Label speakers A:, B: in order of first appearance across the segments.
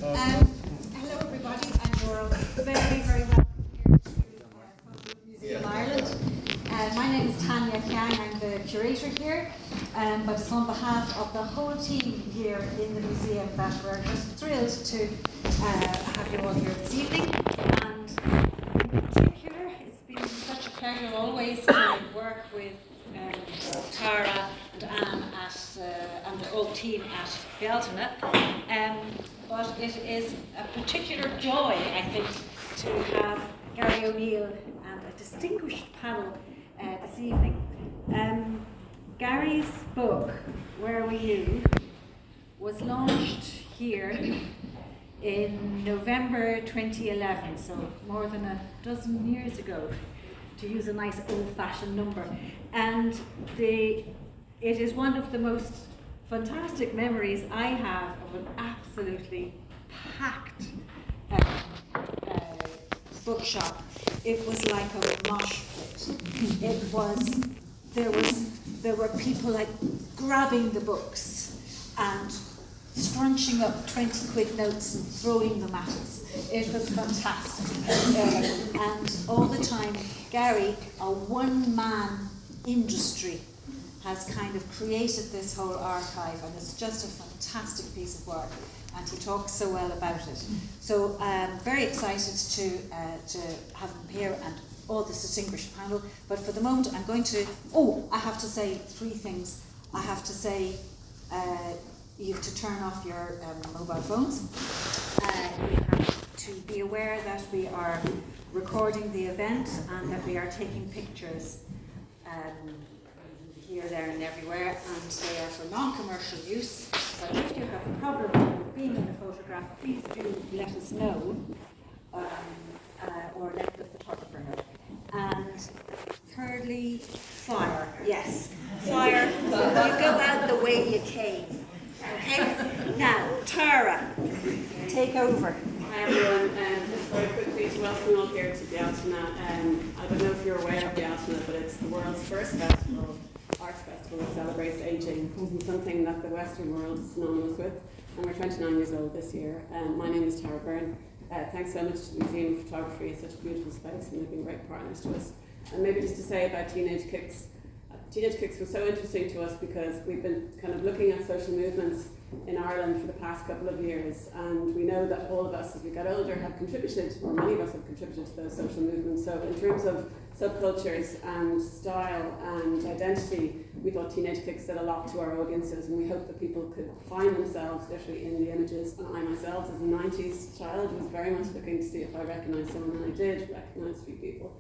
A: Hello everybody, and you're very, very welcome here to Photo Museum Ireland. My name is Tanya Kiang, I'm the curator here, but it's on behalf of the whole team here in the museum that we're just thrilled to have you all here this evening. And in particular, it's been such a pleasure always to work with Tara and Anne and the whole team at Bealtaine. But it is a particular joy, I think, to have Gary O'Neill and a distinguished panel this evening. Gary's book, Where Were You?, was launched here in November 2011, so more than a dozen years ago, to use a nice old-fashioned number. And it is one of the most fantastic memories I have of an absolutely packed bookshop. It was like a mosh pit. There were people like grabbing the books and scrunching up 20 quid notes and throwing them at us. It was fantastic. And all the time, Gary, a one-man industry, has kind of created this whole archive, and it's just a fantastic piece of work, and he talks so well about it. So I'm very excited to have him here and all this distinguished panel, but for the moment I'm going to, I have to say three things. I have to say you have to turn off your mobile phones. You have to be aware that we are recording the event and that we are taking pictures here, there and everywhere, and they are for non-commercial use. But if you have a problem with being in a photograph, please do let us know, or let the photographer know. And thirdly, fire. Yes, fire. You go out the way you came. Okay? Now, Tara, take over.
B: Hi everyone, just very quickly to welcome you all here to Bealtaine. I don't know if you're aware of Bealtaine, but it's the world's first arts festival that celebrates ageing. It isn't something that the Western world is synonymous with, and we're 29 years old this year. My name is Tara Byrne. Thanks so much to the Museum of Photography. It's such a beautiful space, and they've been great partners to us. And maybe just to say about Teenage Kicks. Teenage Kicks was so interesting to us because we've been kind of looking at social movements in Ireland for the past couple of years, and we know that all of us, as we get older, have contributed, or many of us have contributed to those social movements. So in terms of subcultures and style and identity, we thought Teenage Kicks did a lot to our audiences, and we hope that people could find themselves literally in the images. And I myself, as a 90s child, was very much looking to see if I recognised someone, and I did recognise a few people.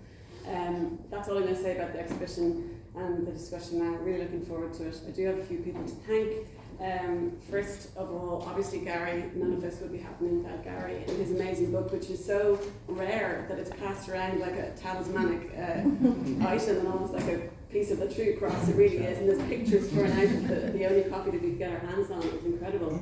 B: That's all I'm going to say about the exhibition and the discussion now. Really looking forward to it. I do have a few people to thank. First of all, obviously Gary. None of this would be happening without Gary and his amazing book, which is so rare that it's passed around like a talismanic item and almost like a piece of the true cross. It really is, and there's pictures torn out of the only copy that we could get our hands on. It's incredible.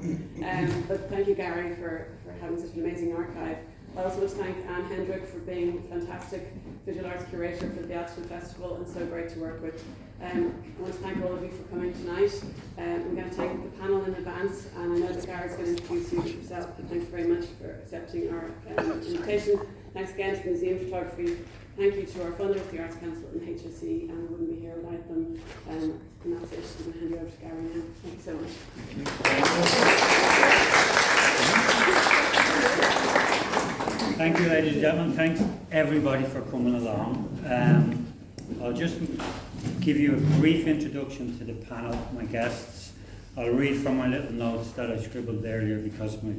B: But thank you, Gary, for having such an amazing archive. I also want to thank Anne Hendrick for being a fantastic visual arts curator for the Bealtaine Festival, and so great to work with. I want to thank all of you for coming tonight. I'm going to thank the panel in advance, and I know that Gary's going to introduce you yourself, but thanks very much for accepting our invitation. Thanks again to the Museum of Photography. Thank you to our funders, the Arts Council and HSE, and I wouldn't be here without them. And that's it. I'm going to hand you over to Gary now. Thank you so much.
C: Thank you, ladies and gentlemen. Thanks everybody for coming along. I'll just give you a brief introduction to the panel, my guests. I'll read from my little notes that I scribbled earlier because my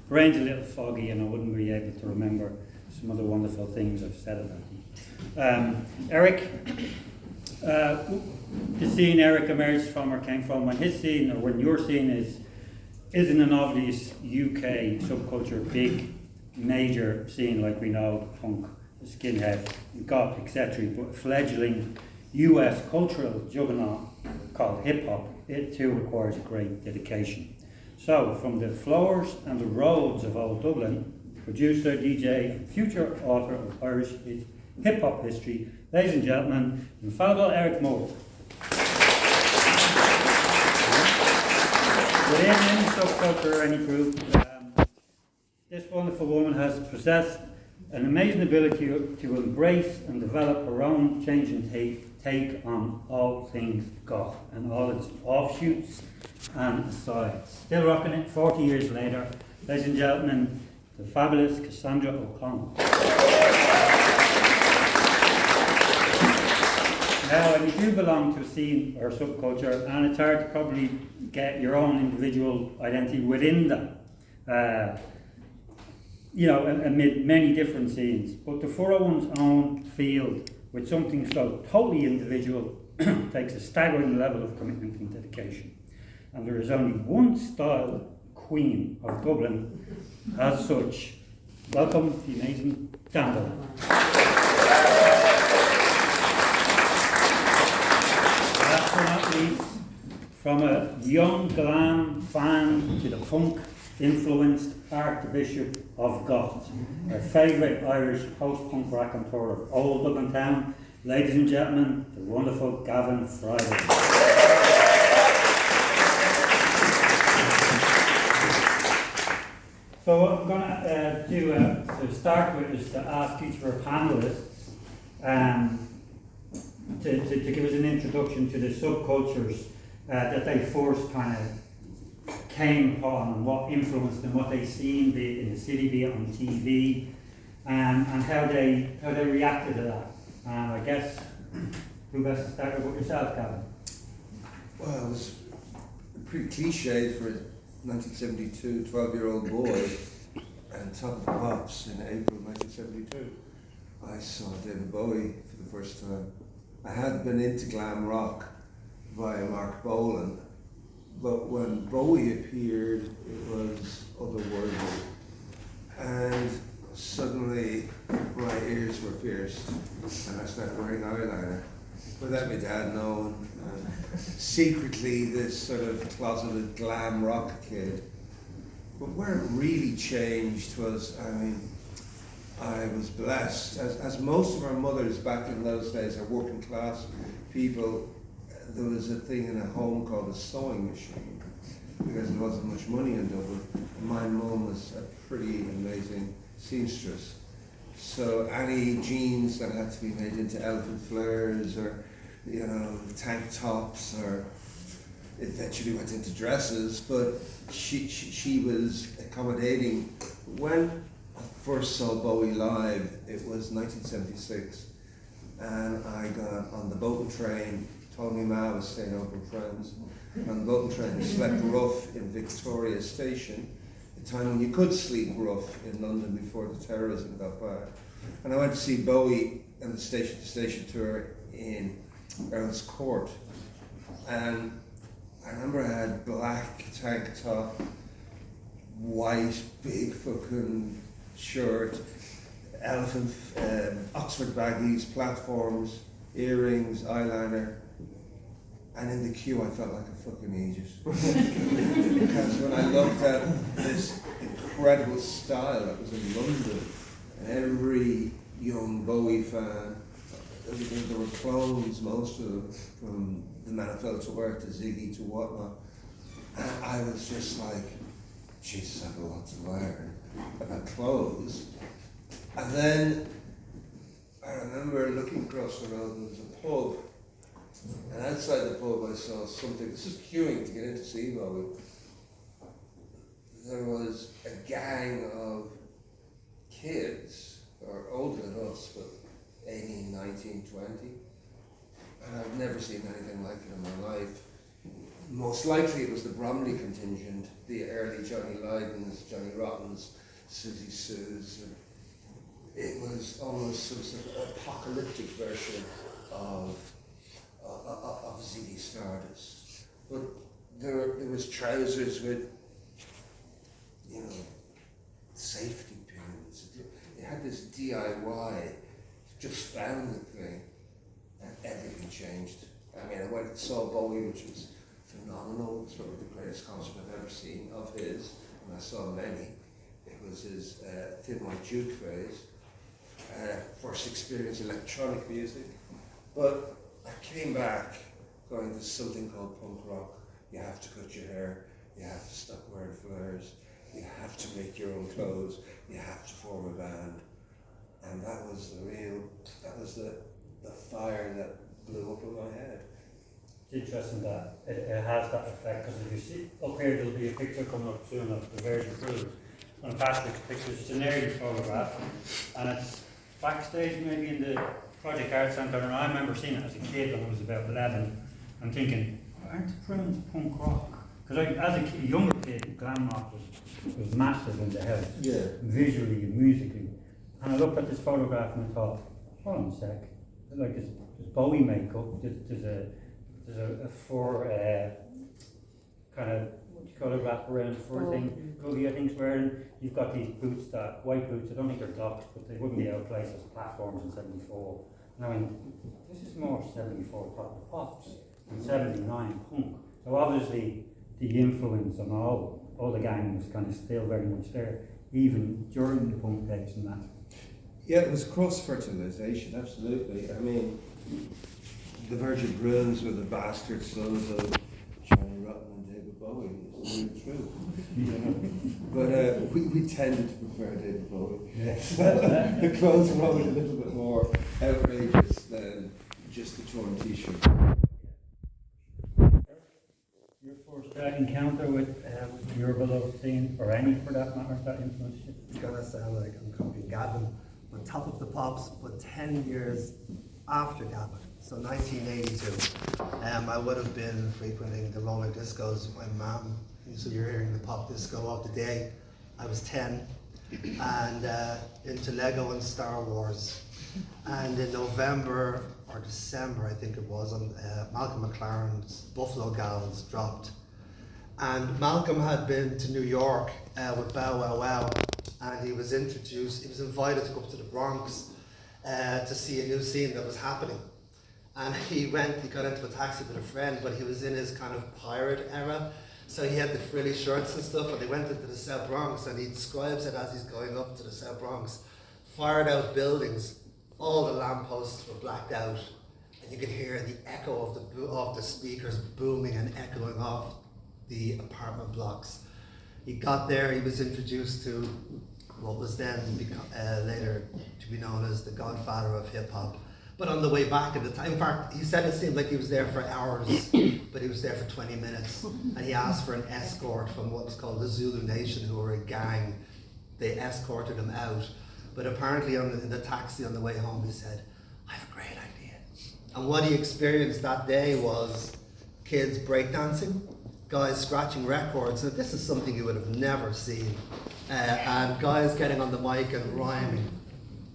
C: brain's a little foggy and I wouldn't be able to remember some of the wonderful things I've said about them. Eric, the scene Eric emerged from or came from, when his scene or when your scene isn't an obvious UK subculture, big major scene like we know, punk, skinhead, goth, etc., but fledgling US cultural juggernaut called hip-hop, it too requires great dedication. So, from the floors and the roads of old Dublin, producer, DJ, and future author of Irish hip-hop history, ladies and gentlemen, infallible Eric Moore. Within any subculture or any group, This wonderful woman has possessed an amazing ability to embrace and develop her own changing take on all things goth and all its offshoots and asides. Still rocking it 40 years later, ladies and gentlemen, the fabulous Cassandra O'Connell. Now, and you do belong to a scene or subculture, and it's hard to probably get your own individual identity within them. Amid many different scenes. But the 401's own field with something so totally individual takes a staggering level of commitment and dedication. And there is only one style queen of Dublin as such. Welcome, the amazing Dandelion. Last but not least, from a young glam fan to the punk influenced Archbishop of Goth, our favourite Irish post-punk raconteur of old Dublin town, ladies and gentlemen, the wonderful Gavin Friday. So what I'm going to do to start with is to ask each of our panellists to give us an introduction to the subcultures that they first kind of came upon and what influenced them, what they seen, be it in the city, be it on TV, and how they reacted to that. And I guess who best to start with yourself, Gavin?
D: Well, it was pretty cliched for a 1972 12-year-old boy and Top of the Pops in April 1972. I saw David Bowie for the first time. I had been into glam rock via Mark Bolan, but when Bowie appeared, it was otherworldly. And suddenly, my ears were pierced, and I started wearing eyeliner without my dad knowing. Secretly, this sort of closeted glam rock kid. But where it really changed was, I was blessed. As most of our mothers back in those days are working class people, there was a thing in a home called a sewing machine because there wasn't much money in Dublin. And my mum was a pretty amazing seamstress. So any jeans that had to be made into elephant flares or, tank tops, or eventually went into dresses, but she was accommodating. When I first saw Bowie live, it was 1976, and I got on the boat train. Told me ma was staying over with friends on the boat train, slept rough in Victoria Station, a time when you could sleep rough in London before the terrorism got bad. And I went to see Bowie on the station-to-station tour in Earl's Court. And I remember I had black tank top, white, big fucking shirt, elephant, Oxford baggies, platforms, earrings, eyeliner. And in the queue, I felt like a fucking aegis. Because when I looked at this incredible style that was in London, and every young Bowie fan, there were clones, most of them, from the Man Who Fell to Earth to Ziggy to whatnot. And I was just like, Jesus, I've got a lot to learn about clothes. And then I remember looking across the road, and there was a pub. And outside the pub I saw something, this is queuing to get into see Bowie. There was a gang of kids, or older than us, but 18, 19, 20. And I've never seen anything like it in my life. Most likely it was the Bromley contingent, the early Johnny Lydons, Johnny Rottens, Susie Sues. And it was almost some sort of apocalyptic version of Ziggy Stardust. But there was trousers with, safety pins. It had this DIY, just found the thing, and everything changed. I went and saw Bowie, which was phenomenal. It's probably the greatest concert I've ever seen of his, and I saw many. It was his Thin White Duke phase, first experience electronic music. But I came back going, there's something called punk rock. You have to cut your hair, you have to stop wearing flares. you have to make your own clothes, you have to form a band. And that was the fire that blew up in my head.
C: It's interesting that it has that effect, because if you see up here, there'll be a picture coming up soon of the Virgin Cruise. One of Patrick's pictures, it's an early photograph, and it's backstage maybe in the Project Art Centre, and I remember seeing it as a kid when I was about 11, and thinking, aren't the Prunes punk rock? Because as a younger kid, glam rock was massive in the house, visually and musically. And I looked at this photograph and I thought, hold on a sec, like there's Bowie makeup, there's a fur kind of, what do you call it, wrap around fur thing, Googie I think's wearing. You've got these boots, white boots, I don't think they're docks, but they wouldn't be out of place as platforms in 74. Now, this is more 74 Top of the Pops and 79 punk. So obviously the influence on all the gang was kind of still very much there, even during the punk days and that.
D: Yeah, it was cross-fertilization, absolutely. I mean, the Virgin Bruins were the bastard sons of Johnny Rotten and David Bowie. It's really true. But we tended to prefer David Bowie. The clothes were always a little bit more outrageous than just the torn t-shirt.
C: Your first encounter with your beloved scene, or any for that matter, that influenced you?
E: It's gonna sound like I'm copying Gavin, but Top of the Pops, but 10 years after Gavin. So 1982, I would have been frequenting the roller discos with my mum. So you're hearing the pop disco of the day. I was 10 and into Lego and Star Wars. And in November or December, I think it was, Malcolm McLaren's Buffalo Gals dropped. And Malcolm had been to New York with Bow Wow Wow, and he was invited to go up to the Bronx to see a new scene that was happening. And he got into a taxi with a friend, but he was in his kind of pirate era. So he had the frilly shirts and stuff, and they went into the South Bronx, and he describes it as he's going up to the South Bronx. Fired out buildings, all the lampposts were blacked out, and you could hear the echo of the speakers booming and echoing off the apartment blocks. He got there, he was introduced to what was then later to be known as the godfather of hip hop. But on the way back at the time, in fact, he said it seemed like he was there for hours, but he was there for 20 minutes. And he asked for an escort from what was called the Zulu Nation, who were a gang. They escorted him out. But apparently in the taxi on the way home, he said, I have a great idea. And what he experienced that day was kids breakdancing, guys scratching records. Now, this is something you would have never seen. And guys getting on the mic and rhyming.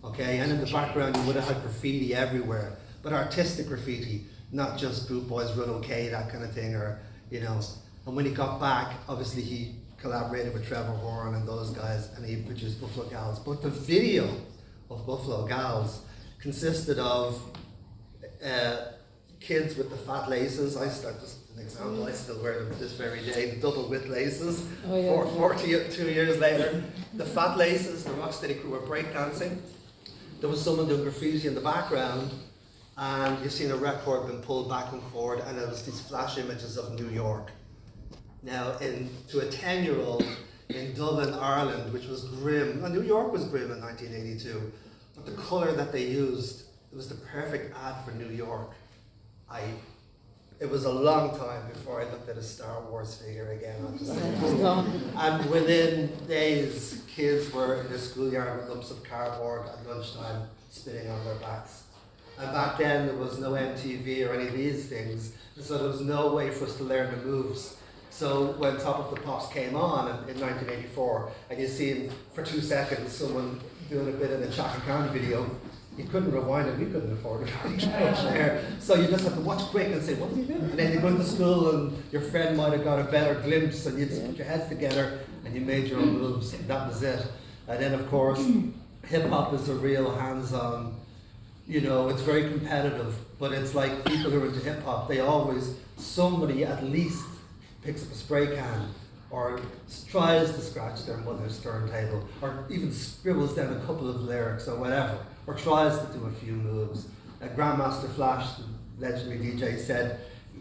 E: Okay, and in the background you would have had graffiti everywhere, but artistic graffiti, not just Boot Boys Run OK, that kind of thing, or, you know. And when he got back, obviously he collaborated with Trevor Horn and those guys, and he produced Buffalo Gals. But the video of Buffalo Gals consisted of kids with the fat laces. Just an example, I still wear them to this very day, the double width laces, 42 years later. The fat laces, the Rocksteady crew were breakdancing. There was someone doing graffiti in the background, and you've seen a record being pulled back and forward, and there was these flash images of New York. Now, to a 10-year-old in Dublin, Ireland, which was grim, and New York was grim in 1982, but the colour that they used, it was the perfect ad for New York. It was a long time before I looked at a Star Wars figure again. And within days, kids were in the schoolyard with lumps of cardboard at lunchtime, spinning on their backs. And back then, there was no MTV or any of these things, so there was no way for us to learn the moves. So when Top of the Pops came on in 1984, and you see for 2 seconds someone doing a bit in a Chaka Khan video, you couldn't rewind it, we couldn't afford it. So you just have to watch quick and say, what did he do? And then you go into school and your friend might have got a better glimpse, and you just put your heads together and you made your own moves, and that was it. And then of course, hip hop is a real hands-on, you know, it's very competitive, but it's like people who are into hip hop, somebody at least picks up a spray can, or tries to scratch their mother's turntable, or even scribbles down a couple of lyrics or whatever, or tries to do a few moves. Grandmaster Flash, the legendary DJ, said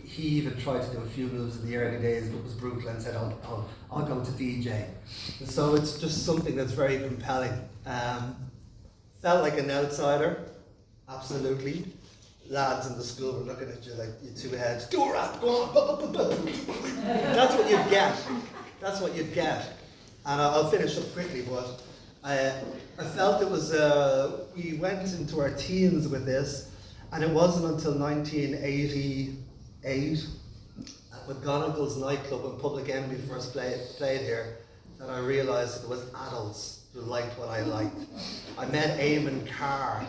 E: he even tried to do a few moves in the early days, but was brutal and said, I'll go to DJ. And so it's just something that's very compelling. Felt like an outsider, absolutely. Lads in the school were looking at you like you two heads. Do a rap, go on. That's what you'd get. That's what you'd get. And I'll finish up quickly, but I felt it was, we went into our teens with this, and it wasn't until 1988 at McGonagall's nightclub when Public Enemy first played here that I realised that there was adults who liked what I liked. I met Eamon Carr,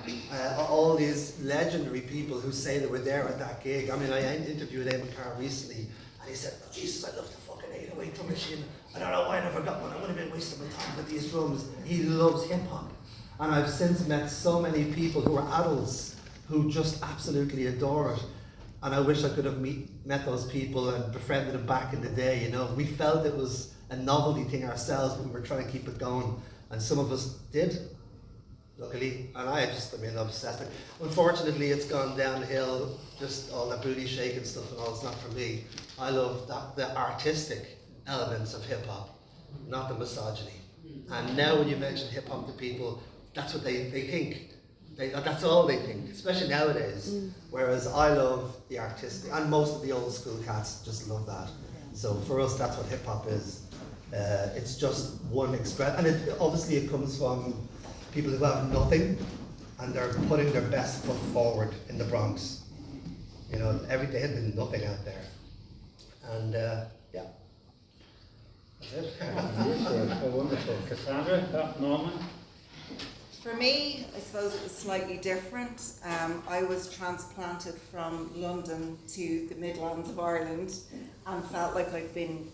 E: all these legendary people who say they were there at that gig. I mean, I interviewed Eamon Carr recently, and he said, oh, Jesus, I love the fucking 808 drum machine. I don't know why I never got one. I would have been wasting my time with these drums. He loves hip hop. And I've since met so many people who are adults who just absolutely adore it. And I wish I could have met those people and befriended them back in the day, you know. We felt it was a novelty thing ourselves, but we were trying to keep it going. And some of us did, luckily. And I'm obsessed. Unfortunately, it's gone downhill, just all that booty shaking stuff and all. It's not for me. I love the artistic elements of hip hop, not the misogyny. And now when you mention hip hop to people, that's what they think. That's all they think, especially nowadays. Whereas I love the artistic, and most of the old school cats just love that. So for us, that's what hip hop is. It's just one express, and obviously it comes from people who have nothing, and they're putting their best foot forward in the Bronx. You know, every day had been nothing out there, and yeah. That's it.
C: Oh, wonderful. Cassandra, Norman?
F: For me, I suppose it was slightly different. I was transplanted from London to the Midlands of Ireland and felt like I'd been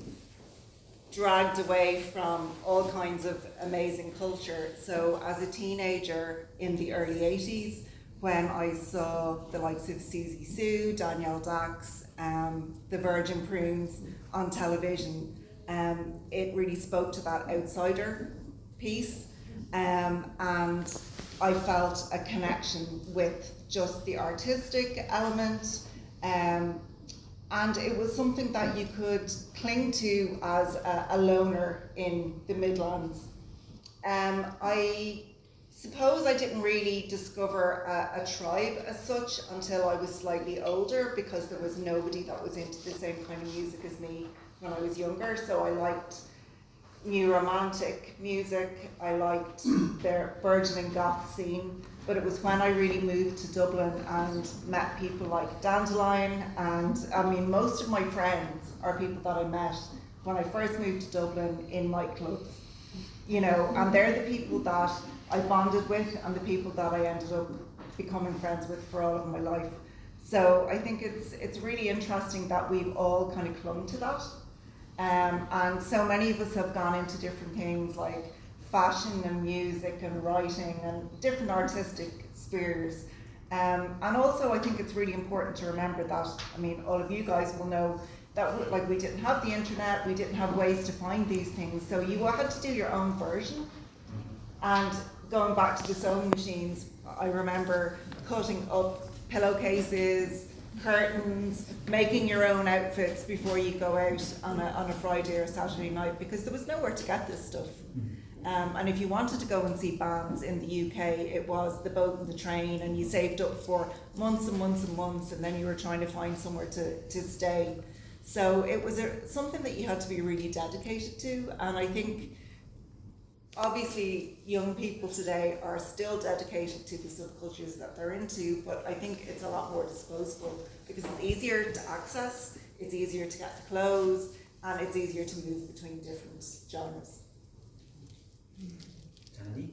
F: dragged away from all kinds of amazing culture. So as a teenager in the early 80s, when I saw the likes of Susie Sue, Danielle Dax, the Virgin Prunes on television, it really spoke to that outsider piece. And I felt a connection with just the artistic element, and it was something that you could cling to as a loner in the Midlands. I suppose I didn't really discover a tribe as such until I was slightly older, because there was nobody that was into the same kind of music as me when I was younger. So I liked new romantic music, I liked their burgeoning goth scene, but it was when I really moved to Dublin and met people like Dandelion, and I mean most of my friends are people that I met when I first moved to Dublin in nightclubs, you know, and they're the people that I bonded with and the people that I ended up becoming friends with for all of my life. So I think it's really interesting that we've all kind of clung to that. And so many of us have gone into different things like fashion and music and writing and different artistic spheres. And also I think it's really important to remember that, I mean, all of you guys will know that like we didn't have the internet, we didn't have ways to find these things, so you had to do your own version. And going back to the sewing machines, I remember cutting up pillowcases, curtains, making your own outfits before you go out on a Friday or Saturday night, because there was nowhere to get this stuff. And if you wanted to go and see bands in the UK, it was the boat and the train, and you saved up for months and months and months, and then you were trying to find somewhere to stay. So it was something that you had to be really dedicated to, and I think obviously young people today are still dedicated to the subcultures that they're into, but I think it's a lot more disposable because it's easier to access, it's easier to get the clothes, and it's easier to move between different genres.
C: Tandy?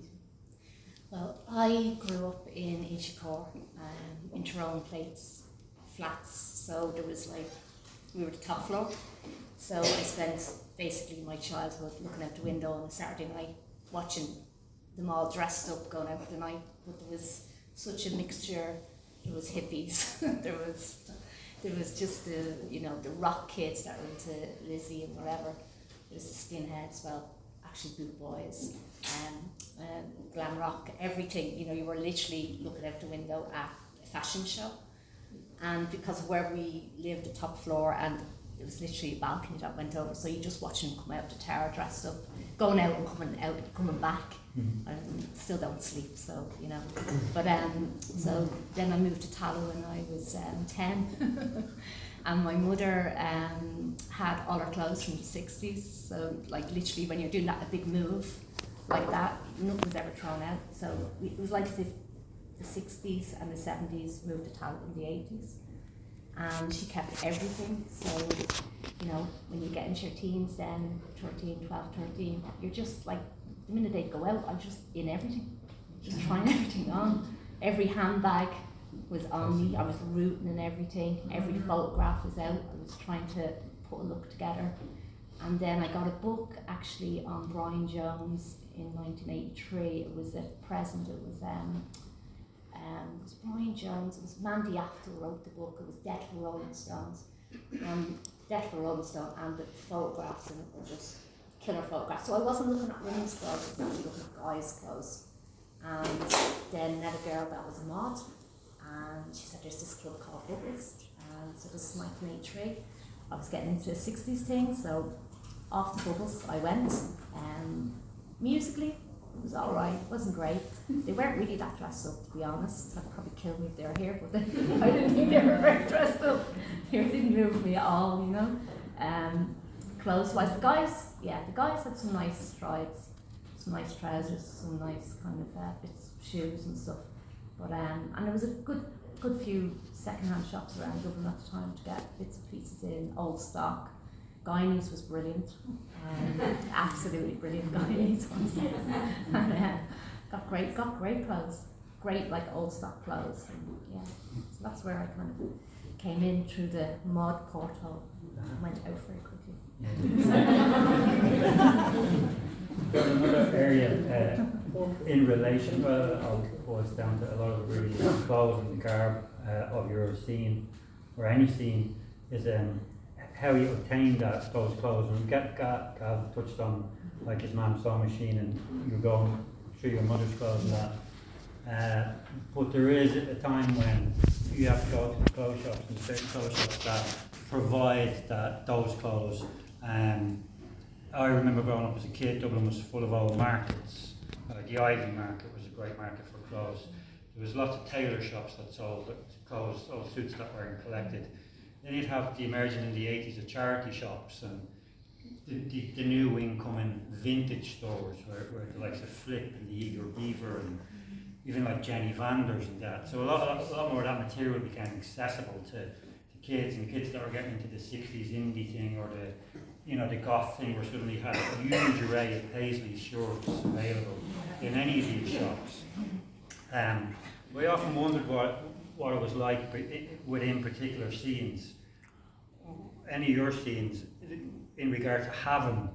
G: Well, I grew up in Inchicore, in Tyrone Plates, flats, so there was like, we were the top floor, so I spent basically my childhood looking out the window on a Saturday night, watching them all dressed up going out for the night. But there was such a mixture. There was hippies, there was just the rock kids that were into Lizzie and whatever. There was the skinheads, well, actually boot boys, glam rock, everything. You know, you were literally looking out the window at a fashion show, and because of where we lived, the top floor, and it was literally a balcony that went over, so you just watch them come out the tower dressed up, going out and coming back. I still don't sleep, so you know. But so then I moved to Tallow when I was 10, and my mother had all her clothes from the 60s. So like literally, when you're doing a big move like that, nothing was ever thrown out. So it was like the 60s and the 70s moved to Tallow in the 80s, and she kept everything. So you know, when you get into your teens, then 13, 12, 13, you're just like, the minute they'd go out, I was just in everything, just trying everything on. Every handbag was on me, I was rooting in everything, every photograph was out, I was trying to put a look together. And then I got a book actually on Brian Jones in 1983, it was a present, it was Brian Jones, it was Mandy After wrote the book, it was Death for Rolling Stones. Death for Rolling Stone, and the photographs in it were just killer photographs. So I wasn't looking at women's clothes, I was actually looking at guys' clothes. And then met a girl that was a mod, and she said there's this club called Bubbles, and so this is 1983. I was getting into the 60s thing, so off to Bubbles I went. Musically, it was alright, it wasn't great. They weren't really that dressed up, to be honest. I'd probably kill me if they were here, but I didn't think they were very dressed up. They didn't move me at all, you know. Clothes-wise, the guys had some nice strides, some nice trousers, some nice kind of bits of shoes and stuff. But and there was a good few second-hand shops around Dublin at the time to get bits and pieces in, old stock. Guyanese was brilliant, absolutely brilliant Guyanese ones. And, got great clothes, great like old stock clothes. And, yeah, so that's where I kind of came in through the mod porthole and went out very quickly.
C: Got another area in relation, I'll boil down to a lot of the really clothes and the garb of your scene, or any scene, is how you obtain those clothes. And Gav touched on like his mum's sewing machine, and you're going through your mother's clothes and that. But there is a time when you have to go to the clothes shops, and certain clothes shops that provide those clothes. I remember growing up as a kid, Dublin was full of old markets. The Ivy Market was a great market for clothes. There was lots of tailor shops that sold clothes, old suits that weren't collected. Then you'd have the emerging in the 80s of charity shops, and the new incoming vintage stores where the likes of Flip and the Eager Beaver and even like Jenny Vanders and that. So a lot more of that material became accessible to kids, and kids that were getting into the 60s indie thing or the goth thing, were suddenly had a huge array of Paisley shirts available in any of these shops. We often wondered what it was like within particular scenes. Any of your scenes in regard to having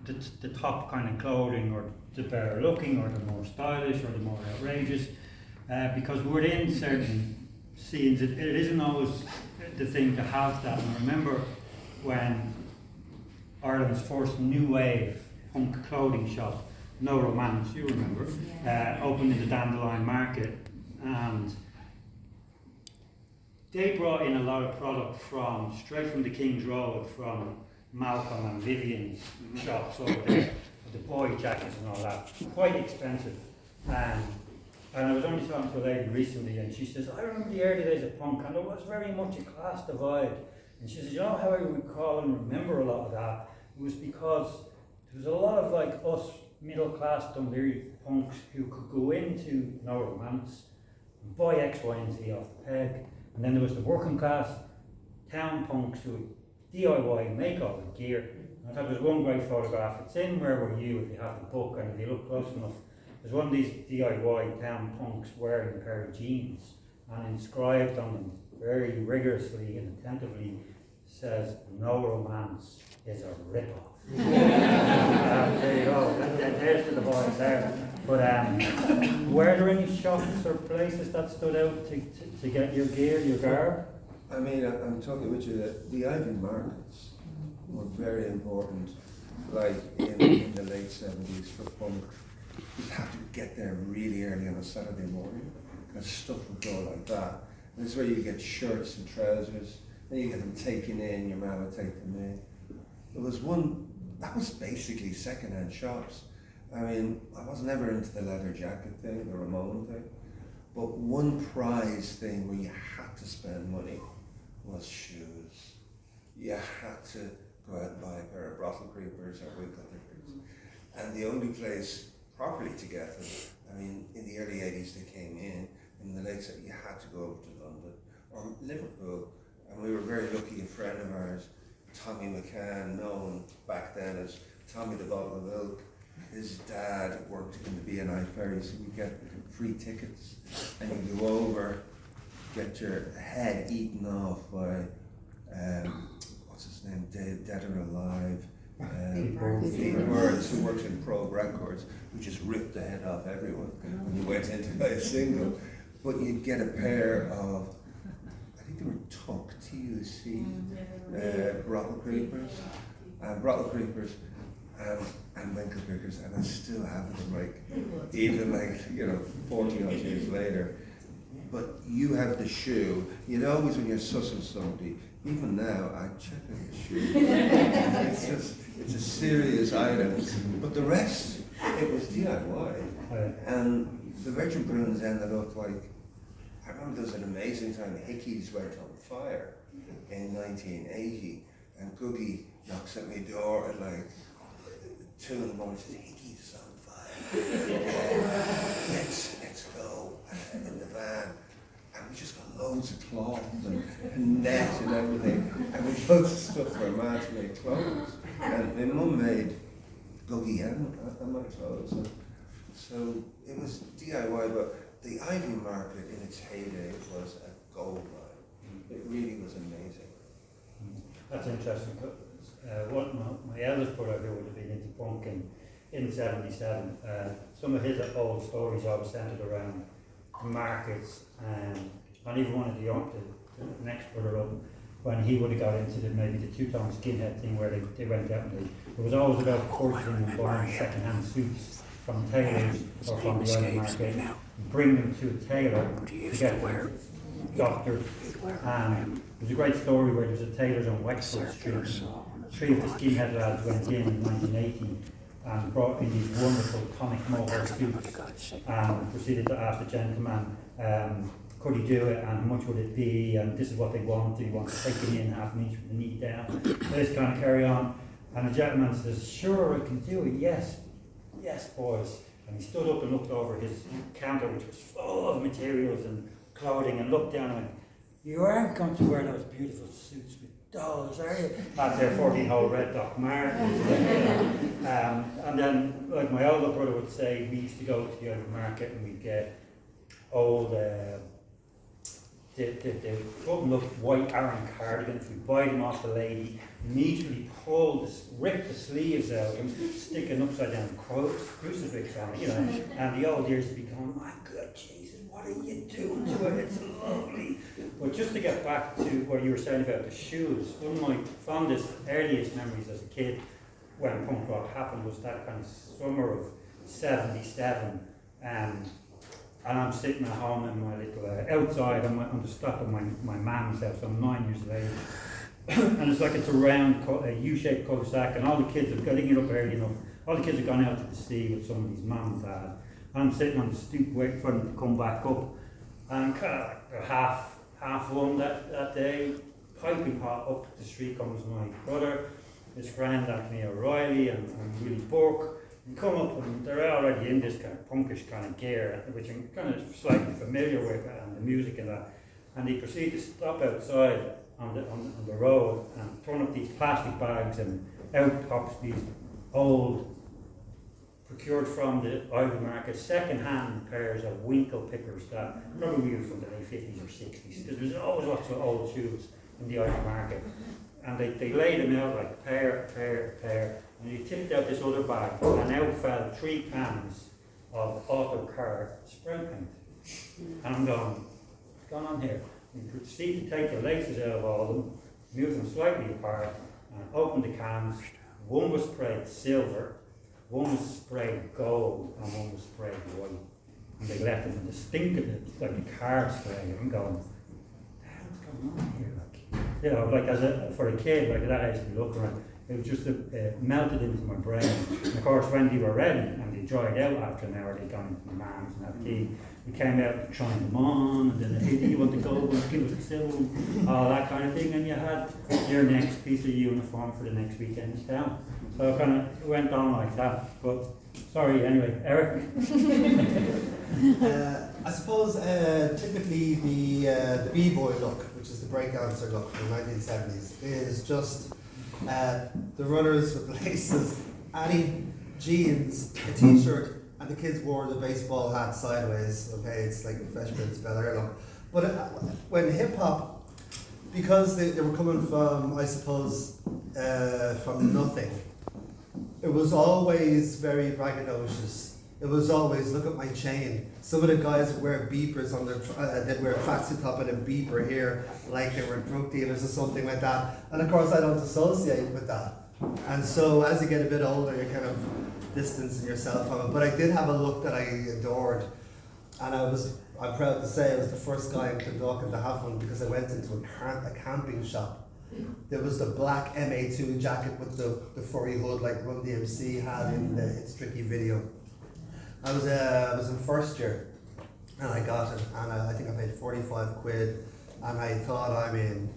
C: the top kind of clothing, or the better looking, or the more stylish, or the more outrageous, because within certain scenes it isn't always the thing to have that. And I remember when Ireland's first new wave punk clothing shop, No Romance, you remember, opened in the Dandelion Market, and they brought in a lot of product straight from the King's Road, from Malcolm and Vivian's shops over there, the boy jackets and all that, quite expensive. And I was only talking to a lady recently, and she says, I remember the early days of punk, and there was very much a class divide. And she says, you know how I recall and remember a lot of that? It was because there was a lot of like us middle class Dundee punks who could go into No Romance and buy X, Y, and Z off the peg. And then there was the working class town punks who would DIY, make all the gear. And I thought there was one great photograph. It's in Where Were You, if you have the book, and if you look close enough, there's one of these DIY town punks wearing a pair of jeans, and inscribed on them very rigorously and attentively says, No Romance is a rip-off. There you go, there's to the boys there. But were there any shops or places that stood out to get your gear, your garb?
D: I mean, I'm talking with you that the Ivy markets were very important, like in the late 70s for punk. You'd have to get there really early on a Saturday morning, because stuff would go like that. This is where you get shirts and trousers, then you get them taken in, your man would take them in. There was one, that was basically second-hand shops. I mean, I was never into the leather jacket thing, the Ramon thing, but one prize thing where you had to spend money was shoes. You had to go out and buy a pair of Bottle Creepers or Winkle Creepers. And the only place properly to get them, I mean, in the early 80s they came in the late 70s you had to go over to London or Liverpool. And we were very lucky, a friend of ours, Tommy McCann, known back then as Tommy the Bottle of Milk, his dad worked in the B&I ferry, so you get free tickets and you go over, get your head eaten off by, what's his name, Dead or Alive, Pete Burns, who works in Probe Records, who just ripped the head off everyone when you went in to buy a single. But you'd get a pair of, I think they were Tuck, T-U-C, Bottle Creepers, and Winkle Creepers, and I still have them, like, even like, 40 odd years later. But you have the shoe, always when you're sussing somebody, even now, I check out the shoe. It's a serious item. But the rest, it was DIY. And the Virgin Prunes ended up like, I remember there was an amazing time Hickey's went on fire in 1980, and Googie knocks at my door at like 2 in the morning and says, Hickey's on fire. Let's go in the van. And we just got loads of cloth and net and everything. And we had loads of stuff for our man to make clothes. And my mum made Googie and my clothes. So it was DIY, but the Ivy market in its heyday was a gold mine. It really was amazing.
C: That's interesting. My eldest brother, who would have been into punk in '77, some of his old stories always centered around markets, and even one of the next brother up, when he would have got into maybe the two-tone skinhead thing where they went out and it was always about purchasing and buying second-hand suits from tailors or from the Irish market, bring them to a tailor to get doctored. There was a great story where there was a tailor's on Wexford Street. 3 of the skinhead lads went in 1980 and brought in these wonderful tonic mohawk suits and proceeded to ask the gentleman, could he do it and how much would it be, and this is what they want. Do you want to take them in half an inch with the knee down? This kind of carry on. And the gentleman says, sure, I can do it, yes, boys. And he stood up and looked over his counter, which was full of materials and clothing, and looked down and went, you aren't going to wear those beautiful suits with those, are you? That's their 14-hole red Doc Martens. And then, like my older brother would say, we used to go to the Irish market and we'd get old, the button-up white Aran cardigans. We'd buy them off the lady, immediately rip the sleeves out and stick an upside-down crucifix on it, and the old ears would be going, my God, Jesus, what are you doing to it? It's lovely. But just to get back to what you were saying about the shoes, one of my fondest, earliest memories as a kid when punk rock happened was that kind of summer of '77. And I'm sitting at home in my little, outside, I'm just stopped at my mum's house, I'm 9 years of age. And it's a round, a U-shaped cul-de-sac, and all the kids are getting it up early enough. All the kids have gone out to the sea with some of these mum and dad. I'm sitting on the stoop waiting for them to come back up. And kind of like half one that day, piping hot up the street comes my brother, his friend Anthony O'Reilly, and Willie Burke. And come up and they're already in this kind of punkish kind of gear, which I'm kind of slightly familiar with, and the music and that. And they proceed to stop outside on the road and turn up these plastic bags, and out pops these old, procured from the Ivy market, second-hand pairs of Winkle pickers that probably were from the late 50s or 60s, because there's always lots of old shoes in the Ivy market. And they laid them out like pair, and he tipped out this other bag, and out fell 3 cans of auto car spray paint. And I'm going, what's going on here? You proceed to take the laces out of all of them, move them slightly apart, and open the cans. One was sprayed silver, one was sprayed gold, and one was sprayed white. And they left them, and the stink of it, like a car spray. I'm going, You know, like for a kid, like that, I used to be looking around. It was just melted into my brain. And of course, when they were ready and they dried out after an hour, they'd gone into my mum's and had tea. We came out trying them on, and then hey, do you want to go? Give us the silver, all that kind of thing. And you had your next piece of uniform for the next weekend in town. So it kind of went on like that. But sorry, anyway, Eric.
E: I suppose typically the b-boy look, which is the breakdancer look from the 1970s, is just the runners with laces, any jeans, a t-shirt, and the kids wore the baseball hat sideways. Okay, it's like the Fresh Prince of Bel-Air look. But when hip hop, because they were coming from, I suppose, from nothing, it was always very braggadocious. It was always, look at my chain. Some of the guys would wear beepers on their, they'd wear a tracksuit top and a beeper here, like they were drug dealers or something like that. And of course I don't associate with that. And so as you get a bit older, you're kind of distancing yourself from it. But I did have a look that I adored. And I'm proud to say I was the first guy in Clondalkin to have one, because I went into a camping shop. There was the black MA2 jacket with the furry hood like Run DMC had in the It's Tricky video. I was in first year and I got it, and I think I paid 45 quid, and I thought, I mean,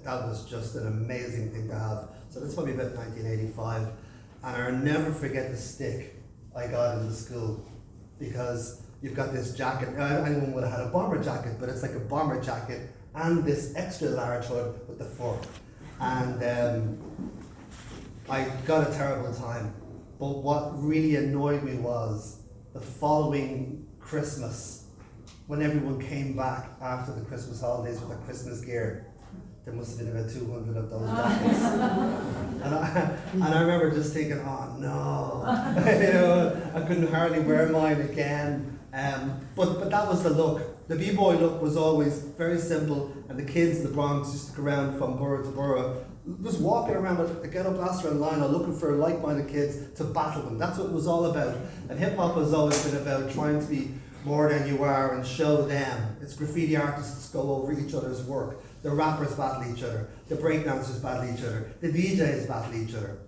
E: that was just an amazing thing to have. So that's probably about 1985, and I'll never forget the stick I got in the school, because you've got this jacket. Anyone would have had a bomber jacket, but it's like a bomber jacket and this extra large hood with the fur. And I got a terrible time. But what really annoyed me was the following Christmas, when everyone came back after the Christmas holidays with their Christmas gear. There must have been about 200 of those jackets. and I remember just thinking, oh no, you know, I couldn't hardly wear mine again. But that was the look. The b-boy look was always very simple, and the kids in the Bronx used to go around from borough to borough, just walking around with a ghetto blaster and lino, looking for like-minded kids to battle them. That's what it was all about. And hip-hop has always been about trying to be more than you are and show them. It's graffiti artists go over each other's work. The rappers battle each other. The breakdancers battle each other. The DJs battle each other.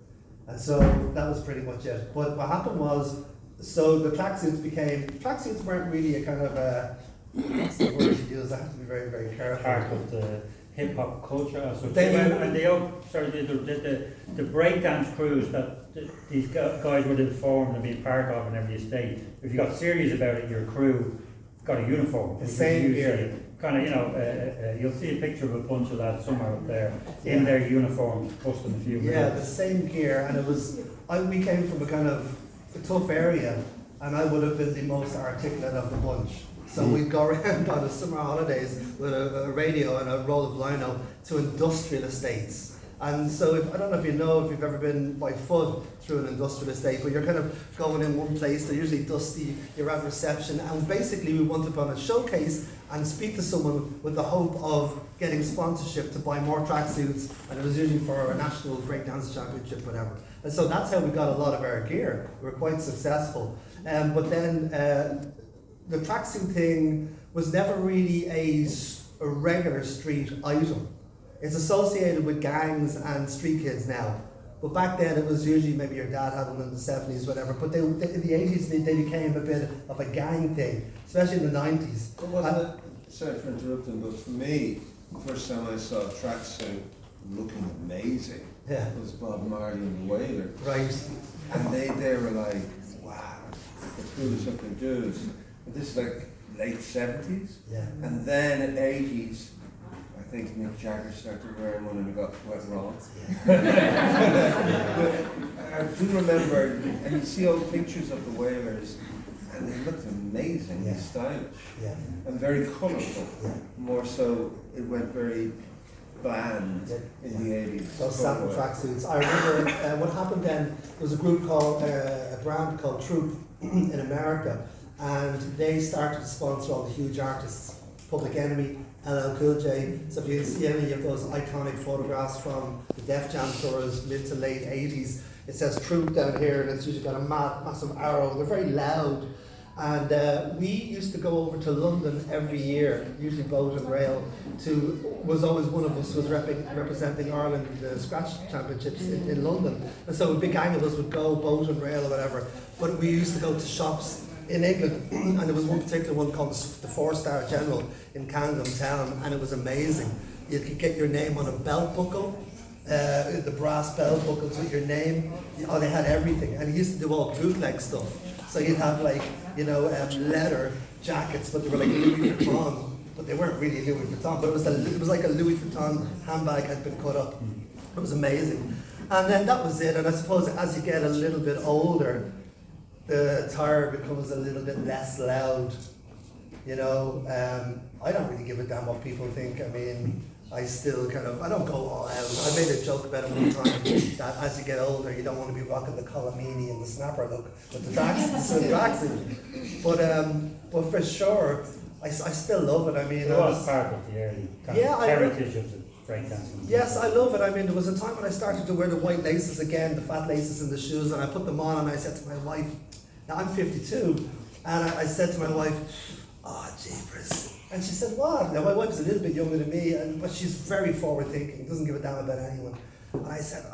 E: And so that was pretty much it. But what happened was, so the tracksuits weren't really a kind of a, what's the word to use? I have to be very, very careful.
C: Part of the hip hop culture. So
E: They-
C: the breakdance crews that these guys would have formed and been part of in every estate. If you got serious about it, your crew got a uniform.
E: The same gear.
C: Kind of, you know, you'll see a picture of a bunch of lads somewhere up there in their uniforms, busting a few.
E: Yeah, the same gear, and it was. We came from a kind of a tough area, and I would have been the most articulate of the bunch. So we'd go around on the summer holidays with a radio and a roll of lino to industrial estates. And so I don't know if you know if you've ever been by foot through an industrial estate, but you're kind of going in one place, they're usually dusty, you're at reception, and basically we want to put on a showcase and speak to someone with the hope of getting sponsorship to buy more tracksuits, and it was usually for a national breakdance championship, whatever. And so that's how we got a lot of our gear. We were quite successful. But then the tracksuit thing was never really a regular street item. It's associated with gangs and street kids now. But back then it was usually maybe your dad had one in the 70s, whatever. But in the 80s they became a bit of a gang thing, especially in the 90s.
D: But wasn't it, sorry for interrupting, but for me, the first time I saw a tracksuit looking amazing, was Bob Marley and the Wailers.
E: Right.
D: And they were like, wow, the coolest looking dudes. And this is like late 70s.
E: Yeah.
D: And then in the 80s, I think Mick Jagger started wearing one and it got quite wrong. But I do remember, and you see old pictures of the Wailers, and they looked amazing and stylish.
E: Yeah.
D: And very colourful.
E: Yeah.
D: More so, it went very bland in the 80s.
E: Those sample tracksuits. I remember what happened then, there was a group called, a brand called Troop in America, and they started to sponsor all the huge artists, Public Enemy, LL Cool J. So if you see any of those iconic photographs from the Def Jam tours, mid to late 80s, it says Troop down here, and it's usually got a massive arrow. They're very loud. And we used to go over to London every year, usually boat and rail, was always one of us was representing Ireland in the Scratch Championships in London. And so a big gang of us would go boat and rail or whatever. But we used to go to shops in England, and there was one particular one called the 4-Star General in Camden Town, and it was amazing. You could get your name on a belt buckle, the brass belt buckles with your name. Oh, they had everything, and he used to do all bootleg stuff. So you'd have like, leather jackets, but they were like Louis Vuitton, but they weren't really Louis Vuitton, but it was like a Louis Vuitton handbag had been cut up. It was amazing. And then that was it, and I suppose as you get a little bit older, the attire becomes a little bit less loud. I don't really give a damn what people think. I mean, I still I don't go all out. I made a joke about it one time that as you get older, you don't want to be rocking the Colomini and the snapper look with the tracksuit. But for sure, I still love it. I mean,
C: it was part of the early heritage of the breakdancing.
E: Yes, I love it. I mean, there was a time when I started to wear the white laces again, the fat laces in the shoes, and I put them on and I said to my wife, now I'm 52, and I said to my wife, oh, jeepers. And she said, what? Now my wife's a little bit younger than me, but she's very forward thinking, doesn't give a damn about anyone. And I said,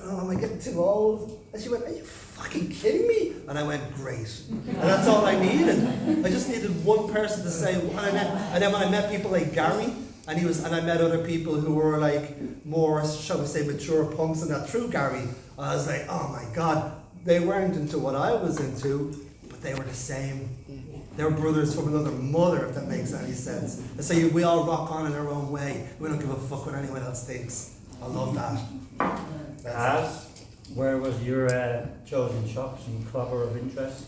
E: am I getting too old? And she went, are you fucking kidding me? And I went, great. And that's all I needed. I just needed one person to say, and then when I met people like Gary, and I met other people who were like more, shall we say, mature punks and that through Gary, I was like, oh my God, they weren't into what I was into, but they were the same. They were brothers from another mother, if that makes any sense. And so we all rock on in our own way. We don't give a fuck what anyone else thinks. I love that.
C: Where was your chosen shops and clubber of interest?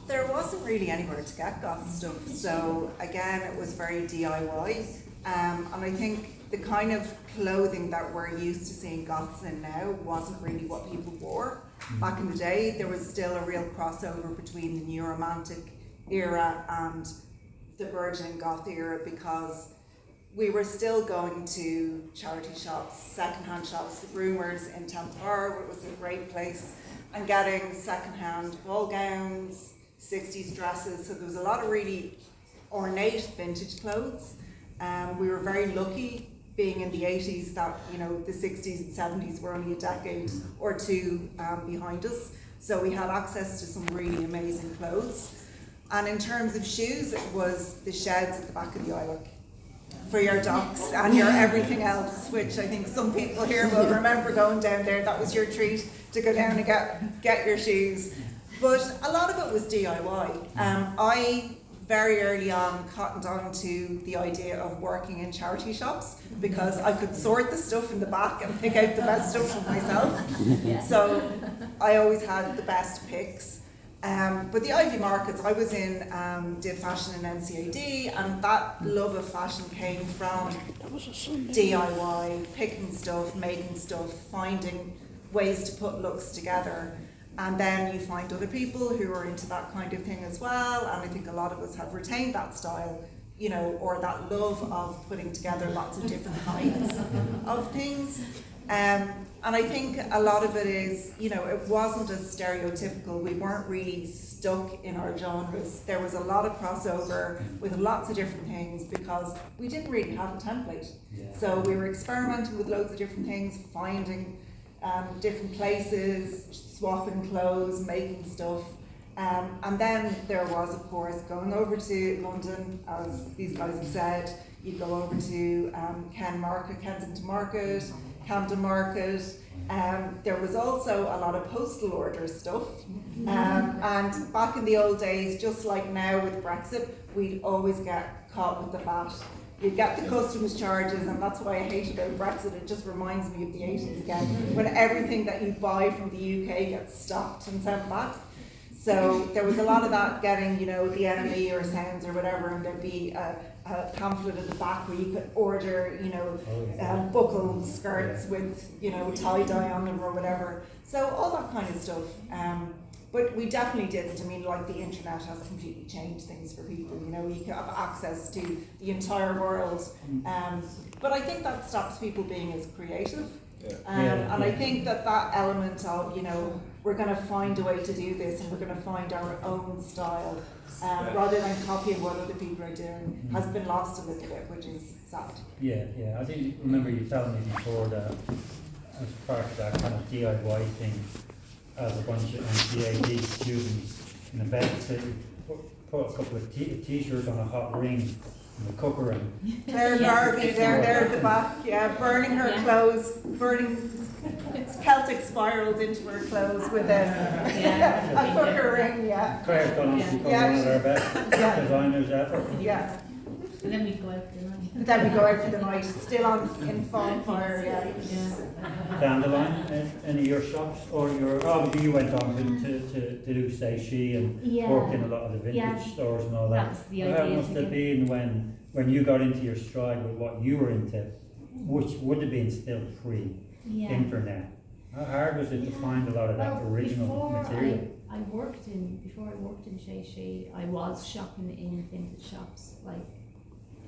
F: There wasn't really anywhere to get goth stuff, so again it was very DIY. And I think the kind of clothing that we're used to seeing goths in now wasn't really what people wore. Back in the day, there was still a real crossover between the New Romantic era and the burgeoning goth era, because we were still going to charity shops, second-hand shops, Rumours in Temple Bar, which was a great place, and getting second-hand ball gowns, 60s dresses. So there was a lot of really ornate vintage clothes. We were very lucky being in the 80s that, the 60s and 70s were only a decade or two behind us. So we had access to some really amazing clothes. And in terms of shoes, it was the sheds at the back of the aisle for your docks and your everything else, which I think some people here will remember going down there. That was your treat, to go down and get your shoes. But a lot of it was DIY. I very early on cottoned on to the idea of working in charity shops because I could sort the stuff in the back and pick out the best stuff for myself. So I always had the best picks. But the Ivy Markets, I was in, did fashion in NCAD, and that love of fashion came from DIY, picking stuff, making stuff, finding ways to put looks together. And then you find other people who are into that kind of thing as well, and I think a lot of us have retained that style, or that love of putting together lots of different kinds of things. And I think a lot of it is, it wasn't as stereotypical. We weren't really stuck in our genres. There was a lot of crossover with lots of different things because we didn't really have a template. So we were experimenting with loads of different things, finding different places, swapping clothes, making stuff. And then there was, of course, going over to London, as these guys have said. You go over to Kensington Market, Camden Market. There was also a lot of postal order stuff. And back in the old days, just like now with Brexit, we'd always get caught with the VAT. You'd get the customs charges, and that's why I hate about Brexit. It just reminds me of the 80s again, when everything that you buy from the UK gets stopped and sent back. So there was a lot of that getting, the NME or Sounds or whatever, and there'd be a pamphlet at the back where you could order, buckled skirts with, tie-dye on them or whatever. So all that kind of stuff. But we definitely didn't. I mean, the internet has completely changed things for people. You can have access to the entire world. But I think that stops people being as creative. And I think that element of, we're going to find a way to do this, and we're going to find our own style, rather than copying what other people are doing, has been lost a little bit, which is sad.
C: Yeah, yeah. I think remember you telling me before that as part of that kind of DIY thing, as a bunch of MCAD students in a bed to put a couple of t-shirts on a hot ring in the cooker and
F: Claire Garvey, there at the back, yeah, burning her clothes, Celtic spirals into her clothes with a cooker ring, yeah.
C: Claire's gone on to become one of our best designers ever.
F: Yeah.
G: And then we go out for the night.
F: Then we go out for the night, still in full fire, yeah.
C: Down the line, any of your shops or your obviously you went on to do say she and worked in a lot of the vintage stores and all that.
G: That was the
C: How
G: idea.
C: must it have been when you got into your stride with what you were into, which would have been still pre-internet? How hard was it to find a lot of that original material?
G: Before I worked in Shay, I was shopping in vintage shops. Like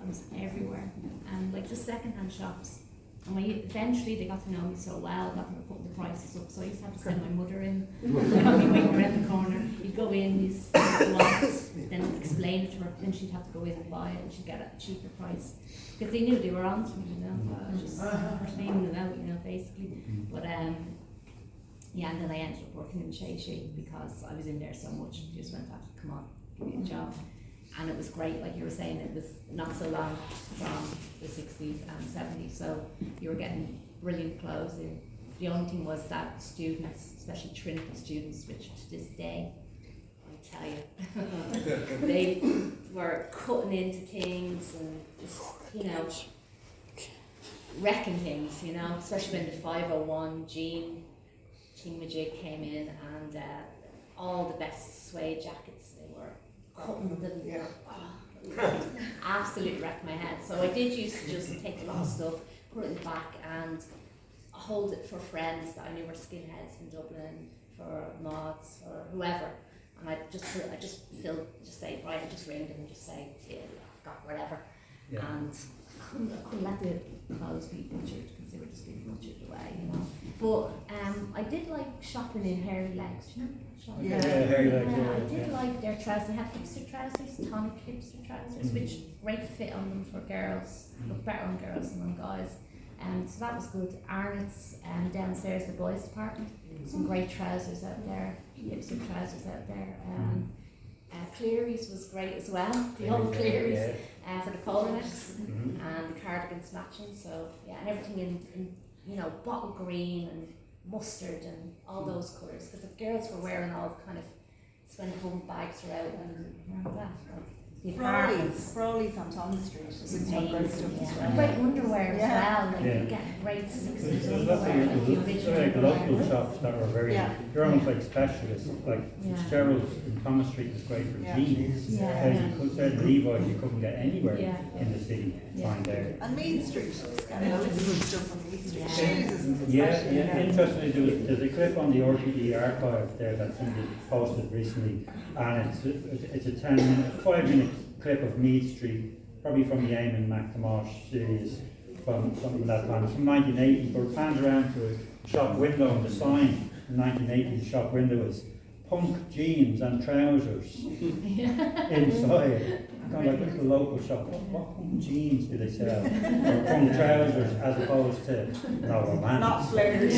G: I was everywhere, and like just second-hand shops. And eventually they got to know me so well that they were putting the prices up. So I used to have to send my mother in. I'd be waiting around the corner. You'd go in, you'd see what you want, then I'd explain it to her. Then she'd have to go in and buy it, and she'd get it at a cheaper price because they knew they were on to me. You know, I was just cleaning it out, you know, basically. But yeah, and then I ended up working in Shay because I was in there so much. They just went, come on, give me a job. And it was great, like you were saying, it was not so long from the 60s and 70s, so you were getting brilliant clothes in. The only thing was that students, especially Trinity students, which to this day, I tell you, they were cutting into things and just, you know, wrecking things, you know, especially when the 501 Jean Majig came in and all the best suede jackets, they were cutting them, absolutely wrecked my head. So I did used to just take a lot of stuff, put it in the back and hold it for friends that I knew were skinheads in Dublin, for mods or whoever. And I just say, right, I just ring them and just say, yeah, I've got whatever. Yeah. And I couldn't let the clothes be butchered because they were just being butchered away, you know. But I did like shopping in Hairy Legs, you know?
C: Hairy Legs.
G: I did like their trousers. They had hipster trousers, tonic hipster trousers, which great fit on them for girls, look better on girls than on guys. So that was good. Arnott's downstairs, the boys' department, some great trousers out there, hipster trousers out there. Cleary's was great as well, the old Cleary's for the polo necks and the cardigans matching. So yeah, and everything in you know, bottle green and mustard and all those colours, because the girls were wearing all kind of, it's when the bum bags are out and remember that.
F: Frawley's on Thomas Street.
G: Great stuff as well. Great underwear as well. Like you get great 60s underwear, like the original.
C: Like local shops that were very, they're almost like specialists. Like Fitzgerald's in Thomas Street was great for jeans. You could say Levi's you couldn't get anywhere in the city. Find out.
F: And Mead Street. Loads of good stuff on Mead Street. Shoes and
C: Interestingly, there's a clip on the RTD archive there that somebody posted recently, and it's a 5-minute clip of Mead Street, probably from the Eamon McTamosh series from something that time. It's from 1980, but it pans around to a shop window, and the sign in 1980, the shop window was punk jeans and trousers inside. Kind of like it's the local shop. What punk jeans do they sell? Or punk trousers as opposed to romantic.
F: not flares.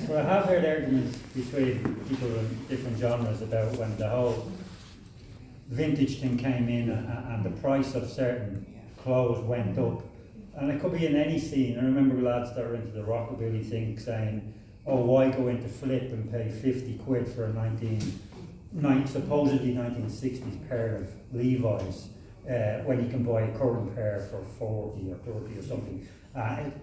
C: Well, I have heard arguments between people in different genres about when the whole vintage thing came in and the price of certain clothes went up. And it could be in any scene. I remember lads that were into the rockabilly thing saying, oh, why go into Flip and pay 50 quid for a supposedly 1960s pair of Levi's when you can buy a current pair for 40 or 30 or something.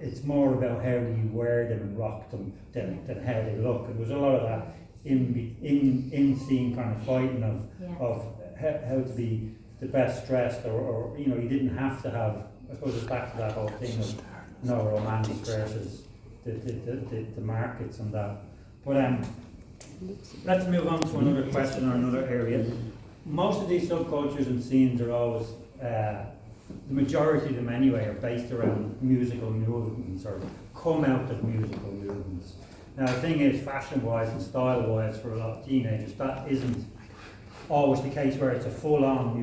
C: It's more about how you wear them and rock them than how they look. And there was a lot of that in scene kind of fighting of how to be the best dressed, or you know, you didn't have to have. I suppose it's back to that whole thing of no romantic versus the markets and that. But let's move on to another question or another area. Most of these subcultures and scenes are always, the majority of them anyway, are based around musical movements or come out of musical movements. Now the thing is, fashion-wise and style-wise for a lot of teenagers, that isn't always the case where it's a full-on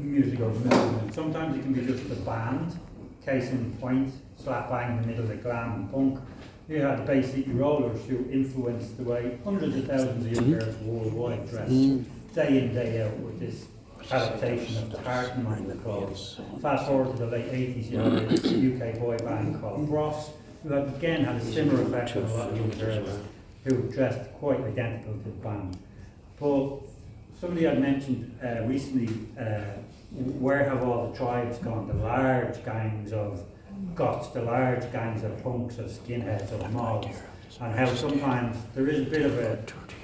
C: musical movement. Sometimes it can be just a band, case in point, slap bang in the middle of glam and punk. You had the Bay City Rollers who influenced the way hundreds of thousands of young girls worldwide dress day in, day out with this adaptation of the Hartman clothes. Fast forward to the late 80s, you had a UK boy band called Ross, who again had a similar effect on a lot of young girls who dressed quite identical to the band. But somebody had mentioned recently, where have all the tribes gone? The large gangs of goths, the large gangs of punks, of skinheads, of mobs, and how sometimes there is a bit of a,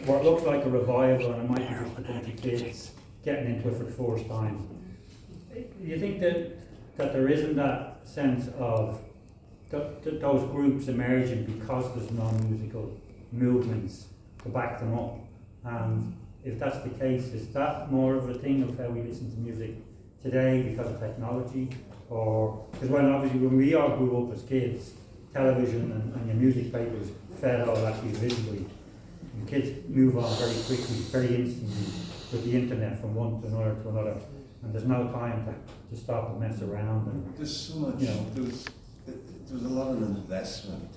C: what looks like a revival, and it might be just a bunch of kids getting into it for the first time. You think that there isn't that sense of those groups emerging because there's non-musical movements to back them up? And if that's the case, is that more of a thing of how we listen to music today because of technology? Or, because obviously when we all grew up as kids, television and your music papers fed all that visually. And kids move on very quickly, very instantly with the internet from one to another. And there's no time to stop and mess around. And,
D: there's so much,
C: you know,
D: there's a lot of investment.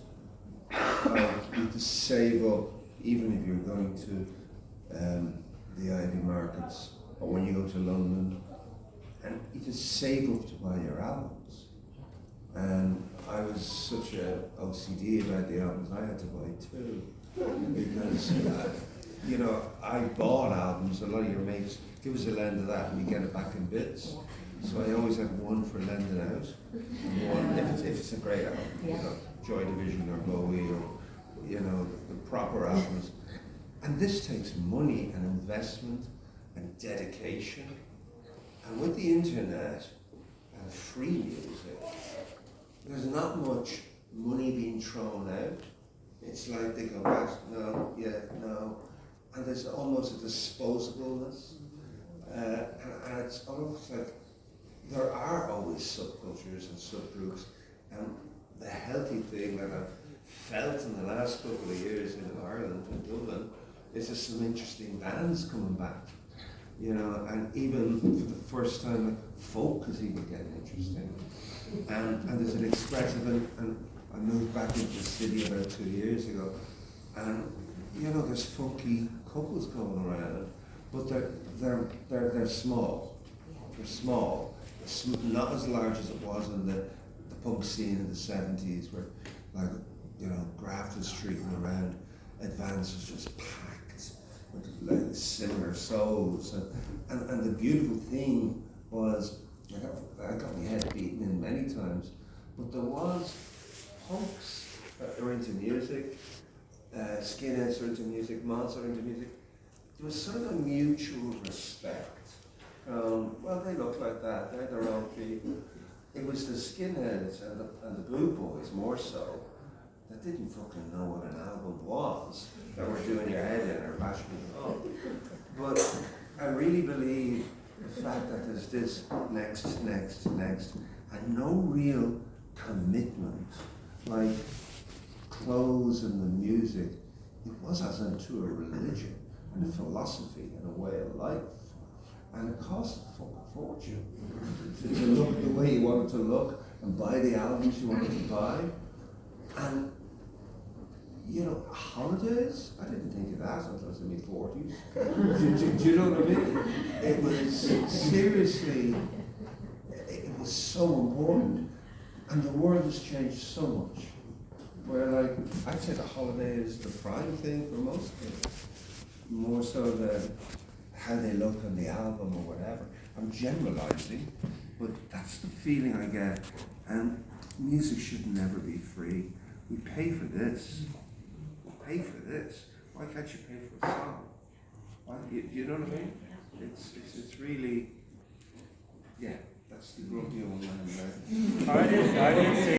D: Like, you have to save up, even if you're going to the Ivy markets, or when you go to London, and you just save up to buy your albums. And I was such a OCD about the albums, I had to buy two. Because, you know, I bought albums, a lot of your mates give us a lend of that and we get it back in bits. So I always have one for lending out, and one if it's a great album, you know, Joy Division or Bowie or, you know, the proper albums. And this takes money and investment and dedication. And with the internet and free music, there's not much money being thrown out. It's like they go back, no, yeah, no. And there's almost a disposableness. And it's almost like there are always subcultures and subgroups. And the healthy thing that I've felt in the last couple of years in Ireland, in Dublin, is there's some interesting bands coming back. You know, and even for the first time, like, folk is even getting interesting. And there's an expressive, and I moved back into the city about 2 years ago, and you know, there's funky couples going around, but they're small. They're small. It's not as large as it was in the punk scene in the 70s, where, like, you know, Grafton Street and around, Advance was just packed with, like, similar souls, and the beautiful thing was, I got my head beaten in many times, but there was punks that are into music, skinheads are into music, mods are into music. There was sort of a mutual respect. Well, they look like that, they're their own people. It was the skinheads and the blue boys, more so, that didn't fucking know what an album was, that were doing your head in or bashing it up. But I really believe the fact that there's this next, and no real commitment, like clothes and the music, it was as into a religion and a philosophy and a way of life. And it cost a fucking fortune to look the way you wanted to look and buy the albums you wanted to buy. And, you know, holidays, I didn't think of that until I was in my 40s. Do you know what I mean? It was seriously, it was so important. And the world has changed so much. Where, like, I'd say the holiday is the prime thing for most people. More so than how they look on the album or whatever. I'm generalizing, but that's the feeling I get. And music should never be free. We pay for this. We pay for this. Why can't you pay for a song? Why, you know what I mean? It's really, yeah, that's the grumpy old man there.
C: I didn't see